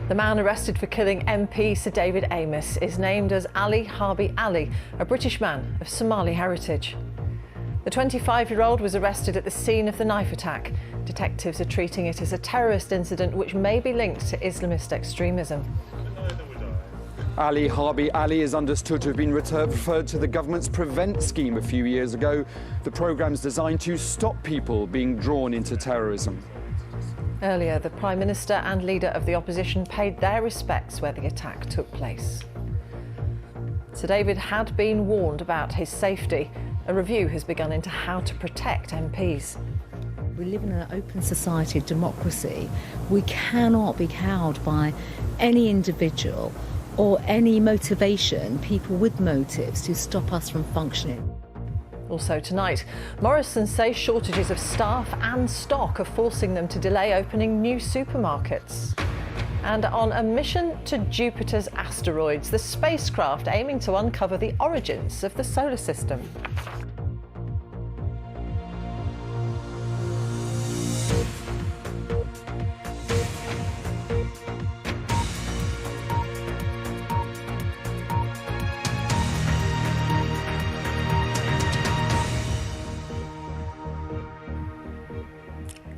The man arrested for killing MP Sir David Amess is named as Ali Harbi Ali, a British man of Somali heritage. The 25-year-old was arrested at the scene of the knife attack. Detectives are treating it as a terrorist incident which may be linked to Islamist extremism. Ali Harbi Ali is understood to have been referred to the government's Prevent scheme a few years ago. The programme's designed to stop people being drawn into terrorism. Earlier, the Prime Minister and leader of the opposition paid their respects where the attack took place. Sir David had been warned about his safety. A review has begun into how to protect MPs. We live in an open society, democracy. We cannot be cowed by any individual or any motivation, people with motives, to stop us from functioning. Also tonight, Morrisons say shortages of staff and stock are forcing them to delay opening new supermarkets. And on a mission to Jupiter's asteroids, the spacecraft aiming to uncover the origins of the solar system.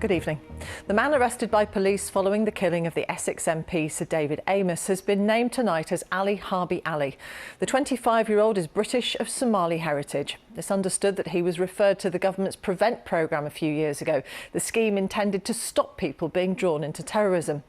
Good evening. The man arrested by police following the killing of the Essex MP Sir David Amess has been named tonight as Ali Harbi Ali. The 25-year-old is British of Somali heritage. It's understood that he was referred to the government's Prevent programme a few years ago, the scheme intended to stop people being drawn into terrorism.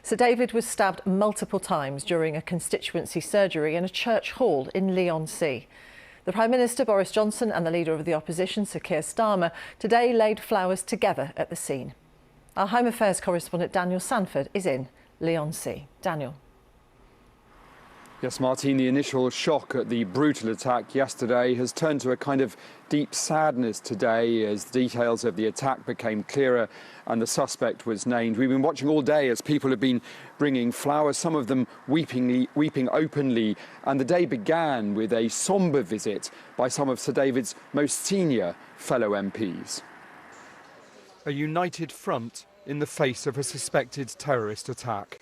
Sir David was stabbed multiple times during a constituency surgery in a church hall in Leigh-on-Sea. The Prime Minister Boris Johnson and the Leader of the Opposition, Sir Keir Starmer, today laid flowers together at the scene. Our Home Affairs correspondent Daniel Sanford is in Leigh-on-Sea. Daniel. Yes, Martine, the initial shock at the brutal attack yesterday has turned to a kind of deep sadness today as details of the attack became clearer and the suspect was named. We've been watching all day as people have been bringing flowers, some of them weeping openly, and the day began with a sombre visit by some of Sir David's most senior fellow MPs. A united front in the face of a suspected terrorist attack.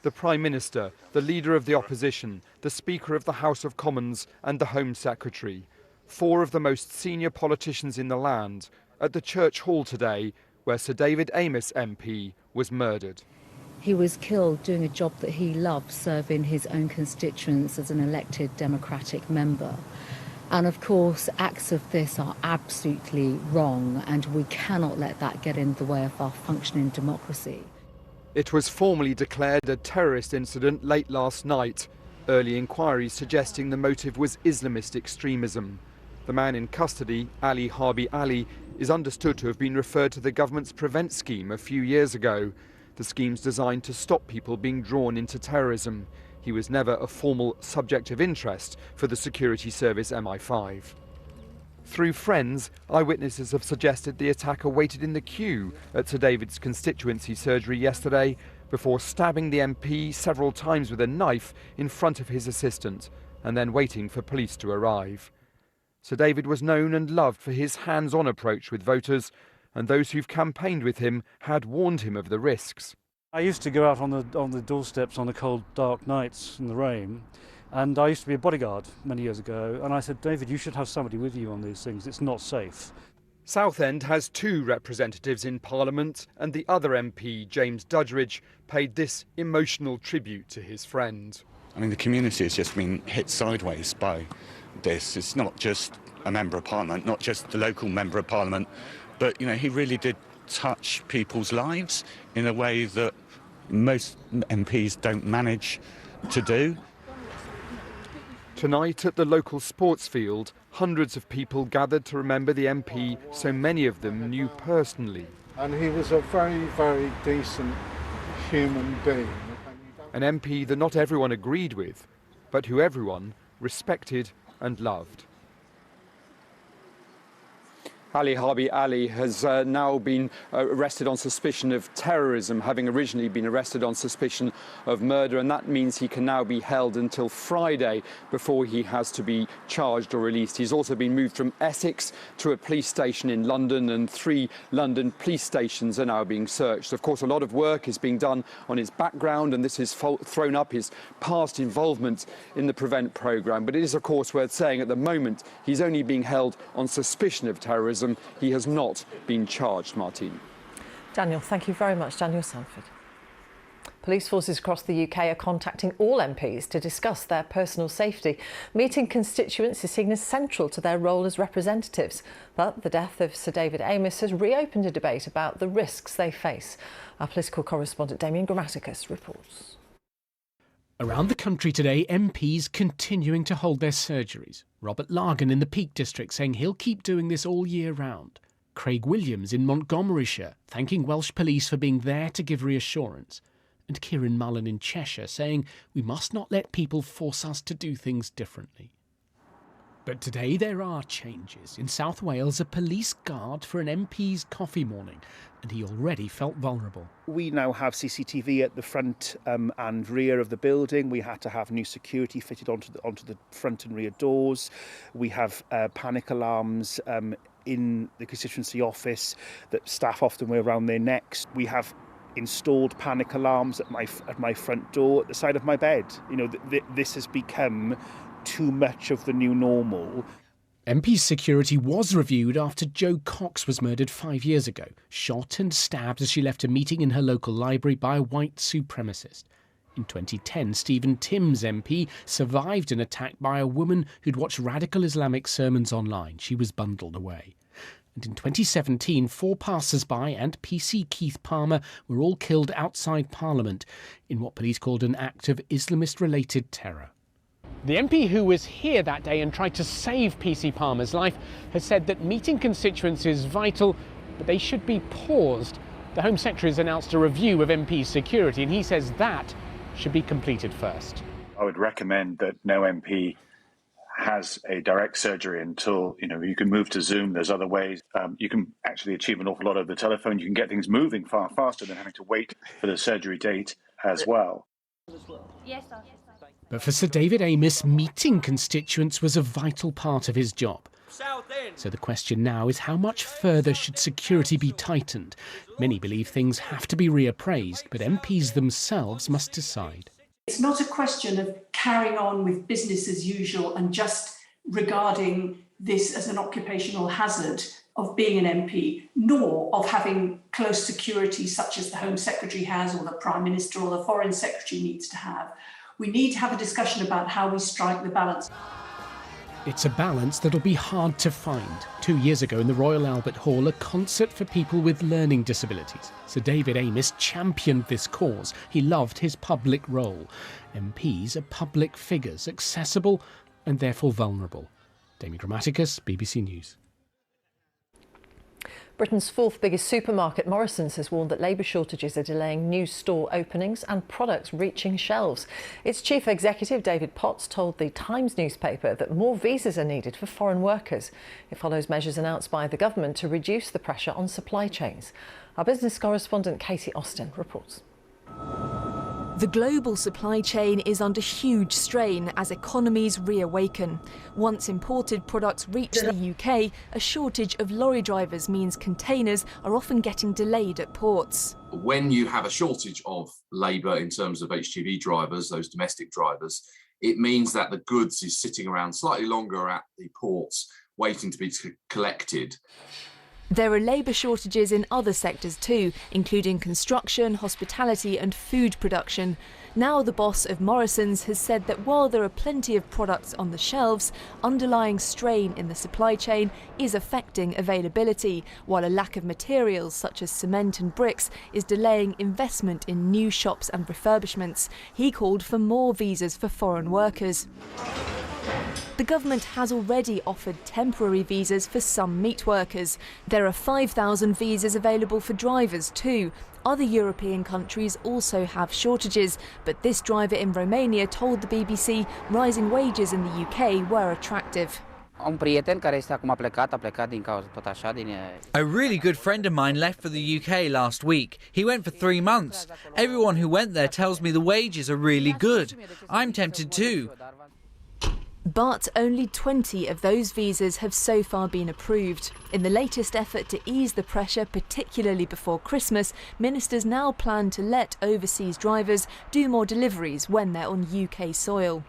The Prime Minister, the Leader of the Opposition, the Speaker of the House of Commons and the Home Secretary, four of the most senior politicians in the land, at the Church Hall today where Sir David Amess MP was murdered. He was killed doing a job that he loved, serving his own constituents as an elected democratic member. And of course, acts of this are absolutely wrong, and we cannot let that get in the way of our functioning democracy. It was formally declared a terrorist incident late last night. Early inquiries suggesting the motive was Islamist extremism. The man in custody, Ali Harbi Ali, is understood to have been referred to the government's Prevent scheme a few years ago. The scheme's designed to stop people being drawn into terrorism. He was never a formal subject of interest for the security service MI5. Through friends, eyewitnesses have suggested the attacker waited in the queue at Sir David's constituency surgery yesterday before stabbing the MP several times with a knife in front of his assistant and then waiting for police to arrive. Sir David was known and loved for his hands-on approach with voters, and those who've campaigned with him had warned him of the risks. I used to go out on the doorsteps on the cold, dark nights in the rain, and I used to be a bodyguard many years ago, and I said, David, you should have somebody with you on these things. It's not safe. Southend has two representatives in Parliament, and the other MP, James Dudgeridge, paid this emotional tribute to his friend. I mean, the community has just been hit sideways by this. It's not just a Member of Parliament, not just the local Member of Parliament, but, you know, he really did touch people's lives in a way that most MPs don't manage to do. Tonight at the local sports field, hundreds of people gathered to remember the MP so many of them knew personally. And he was a very, very decent human being. An MP that not everyone agreed with, but who everyone respected and loved. Ali Harbi Ali has now been arrested on suspicion of terrorism, having originally been arrested on suspicion of murder, and that means he can now be held until Friday before he has to be charged or released. He's also been moved from Essex to a police station in London, and 3 London police stations are now being searched. Of course, a lot of work is being done on his background, and this has thrown up his past involvement in the Prevent programme. But it is, of course, worth saying at the moment he's only being held on suspicion of terrorism. He has not been charged, Martine. Daniel, thank you very much. Daniel Sanford. Police forces across the UK are contacting all MPs to discuss their personal safety. Meeting constituents is seen as central to their role as representatives. But the death of Sir David Amess has reopened a debate about the risks they face. Our political correspondent Damien Grammaticus reports. Around the country today, MPs continuing to hold their surgeries. Robert Largan in the Peak District saying he'll keep doing this all year round. Craig Williams in Montgomeryshire thanking Welsh Police for being there to give reassurance. And Kieran Mullen in Cheshire saying we must not let people force us to do things differently. But today there are changes. In South Wales, a police guard for an MP's coffee morning, and he already felt vulnerable. We now have CCTV at the front and rear of the building. We had to have new security fitted onto the front and rear doors. We have panic alarms in the constituency office that staff often wear around their necks. We have installed panic alarms at my front door, at the side of my bed. You know, this has become too much of the new normal. MP's security was reviewed after Jo Cox was murdered 5 years ago, shot and stabbed as she left a meeting in her local library by a white supremacist. In 2010, Stephen Timms MP survived an attack by a woman who'd watched radical Islamic sermons online. She was bundled away. And in 2017, 4 passers-by and PC Keith Palmer were all killed outside Parliament in what police called an act of Islamist-related terror. The MP who was here that day and tried to save PC Palmer's life has said that meeting constituents is vital, but they should be paused. The Home Secretary has announced a review of MP security, and he says that should be completed first. I would recommend that no MP has a direct surgery until, you can move to Zoom. There's other ways. You can actually achieve an awful lot over the telephone. You can get things moving far faster than having to wait for the surgery date as well. Yes, but for Sir David Amess, meeting constituents was a vital part of his job. So the question now is how much further should security be tightened? Many believe things have to be reappraised, but MPs themselves must decide. It's not a question of carrying on with business as usual and just regarding this as an occupational hazard of being an MP, nor of having close security such as the Home Secretary has or the Prime Minister or the Foreign Secretary needs to have. We need to have a discussion about how we strike the balance. It's a balance that'll be hard to find. 2 years ago in the Royal Albert Hall, a concert for people with learning disabilities. Sir David Amess championed this cause. He loved his public role. MPs are public figures, accessible and therefore vulnerable. Damien Grammaticus, BBC News. Britain's 4th biggest supermarket, Morrisons, has warned that labour shortages are delaying new store openings and products reaching shelves. Its chief executive, David Potts, told the Times newspaper that more visas are needed for foreign workers. It follows measures announced by the government to reduce the pressure on supply chains. Our business correspondent, Katie Austin, reports. The global supply chain is under huge strain as economies reawaken. Once imported products reach the UK, a shortage of lorry drivers means containers are often getting delayed at ports. When you have a shortage of labour in terms of HGV drivers, those domestic drivers, it means that the goods is sitting around slightly longer at the ports waiting to be collected. There are labour shortages in other sectors too, including construction, hospitality and food production. Now the boss of Morrisons has said that while there are plenty of products on the shelves, underlying strain in the supply chain is affecting availability, while a lack of materials such as cement and bricks is delaying investment in new shops and refurbishments. He called for more visas for foreign workers. The government has already offered temporary visas for some meat workers. There are 5,000 visas available for drivers too. Other European countries also have shortages, but this driver in Romania told the BBC rising wages in the UK were attractive. Un prieten care este acum plecat, a plecat din cauza tot așa din. A really good friend of mine left for the UK last week. He went for 3 months. Everyone who went there tells me the wages are really good. I'm tempted too. But only 20 of those visas have so far been approved. In the latest effort to ease the pressure, particularly before Christmas, ministers now plan to let overseas drivers do more deliveries when they're on UK soil.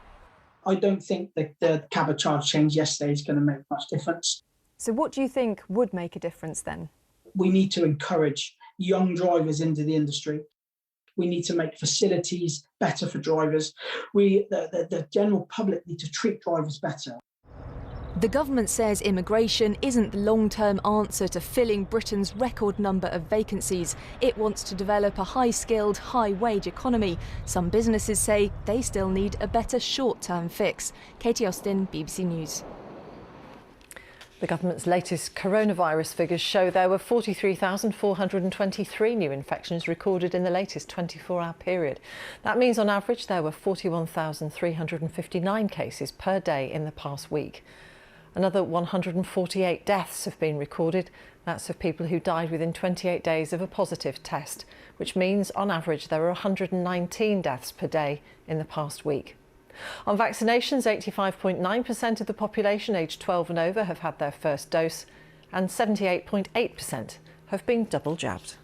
I don't think that the cabotage change yesterday is going to make much difference. So what do you think would make a difference then? We need to encourage young drivers into the industry. We need to make facilities better for drivers. The general public need to treat drivers better. The government says immigration isn't the long-term answer to filling Britain's record number of vacancies. It wants to develop a high-skilled, high-wage economy. Some businesses say they still need a better short-term fix. Katie Austin, BBC News. The government's latest coronavirus figures show there were 43,423 new infections recorded in the latest 24-hour period. That means on average there were 41,359 cases per day in the past week. Another 148 deaths have been recorded. That's of people who died within 28 days of a positive test, which means on average there are 119 deaths per day in the past week. On vaccinations, 85.9% of the population aged 12 and over have had their first dose, and 78.8% have been double jabbed.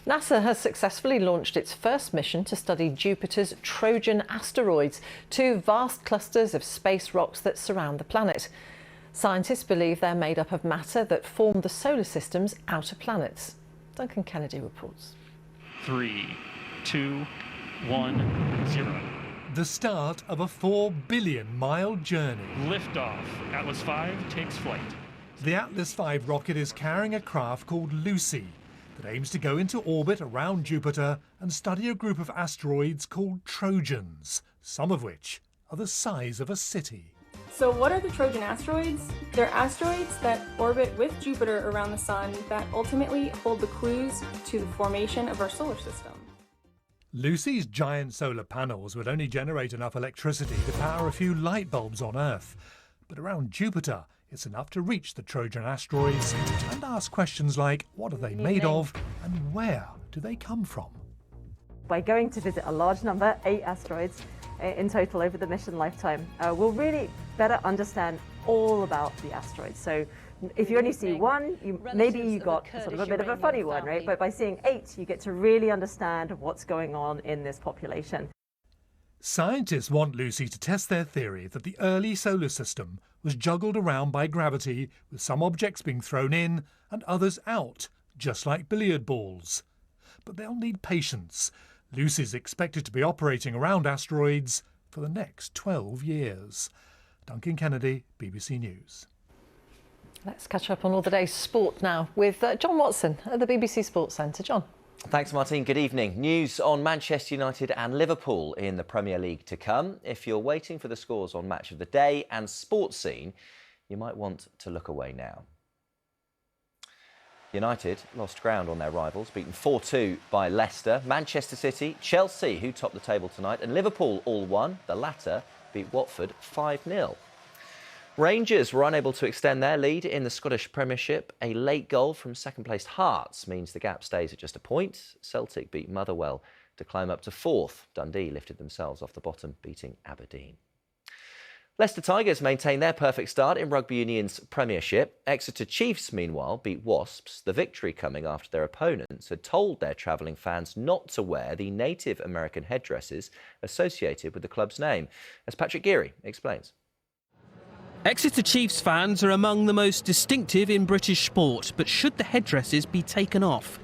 NASA has successfully launched its first mission to study Jupiter's Trojan asteroids, 2 vast clusters of space rocks that surround the planet. Scientists believe they're made up of matter that form the solar system's outer planets. Duncan Kennedy reports. 3, 2, 1, 0. The start of a 4 billion-mile journey. Liftoff. Atlas V takes flight. The Atlas V rocket is carrying a craft called Lucy that aims to go into orbit around Jupiter and study a group of asteroids called Trojans, some of which are the size of a city. So what are the Trojan asteroids? They're asteroids that orbit with Jupiter around the Sun that ultimately hold the clues to the formation of our solar system. Lucy's giant solar panels would only generate enough electricity to power a few light bulbs on Earth. But around Jupiter, it's enough to reach the Trojan asteroids and ask questions like, what are they made of and where do they come from? By going to visit a large number, 8 asteroids in total over the mission lifetime, we'll really better understand all about the asteroids. So if you only see one, maybe you got sort of a bit of a funny one, right? But by seeing 8, you get to really understand what's going on in this population. Scientists want Lucy to test their theory that the early solar system was juggled around by gravity, with some objects being thrown in and others out, just like billiard balls. But they'll need patience. Lucy's expected to be operating around asteroids for the next 12 years. Duncan Kennedy, BBC News. Let's catch up on all the day's sport now with John Watson at the BBC Sports Centre. John. Thanks, Martine. Good evening. News on Manchester United and Liverpool in the Premier League to come. If you're waiting for the scores on Match of the Day and Sports Scene, you might want to look away now. United lost ground on their rivals, beaten 4-2 by Leicester. Manchester City, Chelsea, who topped the table tonight, and Liverpool all won. The latter beat Watford 5-0. Rangers were unable to extend their lead in the Scottish Premiership. A late goal from second-placed Hearts means the gap stays at just a point. Celtic beat Motherwell to climb up to 4th. Dundee lifted themselves off the bottom, beating Aberdeen. Leicester Tigers maintain their perfect start in Rugby Union's Premiership. Exeter Chiefs, meanwhile, beat Wasps. The victory coming after their opponents had told their travelling fans not to wear the Native American headdresses associated with the club's name, as Patrick Geary explains. Exeter Chiefs fans are among the most distinctive in British sport, but should the headdresses be taken off?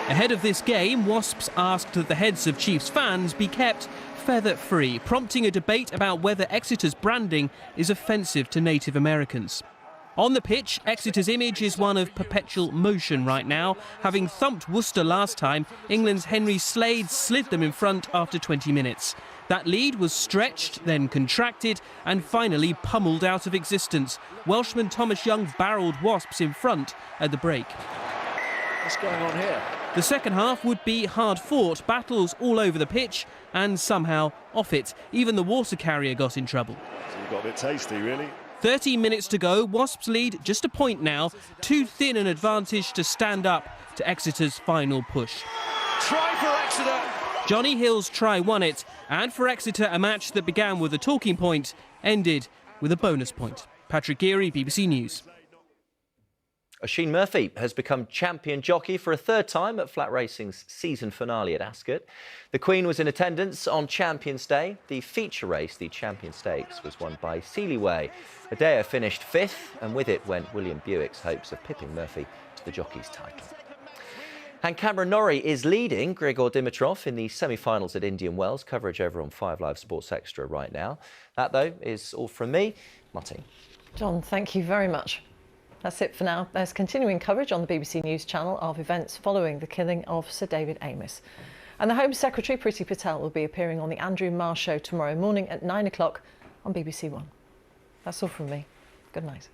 Ahead of this game, Wasps asked that the heads of Chiefs fans be kept feather-free, prompting a debate about whether Exeter's branding is offensive to Native Americans. On the pitch, Exeter's image is one of perpetual motion right now. Having thumped Worcester last time, England's Henry Slade slid them in front after 20 minutes. That lead was stretched, then contracted, and finally pummeled out of existence. Welshman Thomas Young barrelled Wasps in front at the break. What's going on here? The second half would be hard-fought, battles all over the pitch and somehow off it. Even the water carrier got in trouble. So you got a bit tasty, really. 30 minutes to go, Wasps lead just a point now, too thin an advantage to stand up to Exeter's final push. Try for Exeter! Johnny Hill's try won it, and for Exeter a match that began with a talking point ended with a bonus point. Patrick Geary, BBC News. Oisin Murphy has become champion jockey for a third time at flat racing's season finale at Ascot. The Queen was in attendance on Champions Day. The feature race, the Champion Stakes, was won by Seeley. Adea finished fifth, and with it went William Buick's hopes of pipping Murphy to the jockey's title. And Cameron Norrie is leading Grigor Dimitrov in the semi-finals at Indian Wells. Coverage over on 5 Live Sports Extra right now. That, though, is all from me. Martine. John, thank you very much. That's it for now. There's continuing coverage on the BBC News channel of events following the killing of Sir David Amess. And the Home Secretary, Priti Patel, will be appearing on the Andrew Marr Show tomorrow morning at 9 o'clock on BBC One. That's all from me. Good night.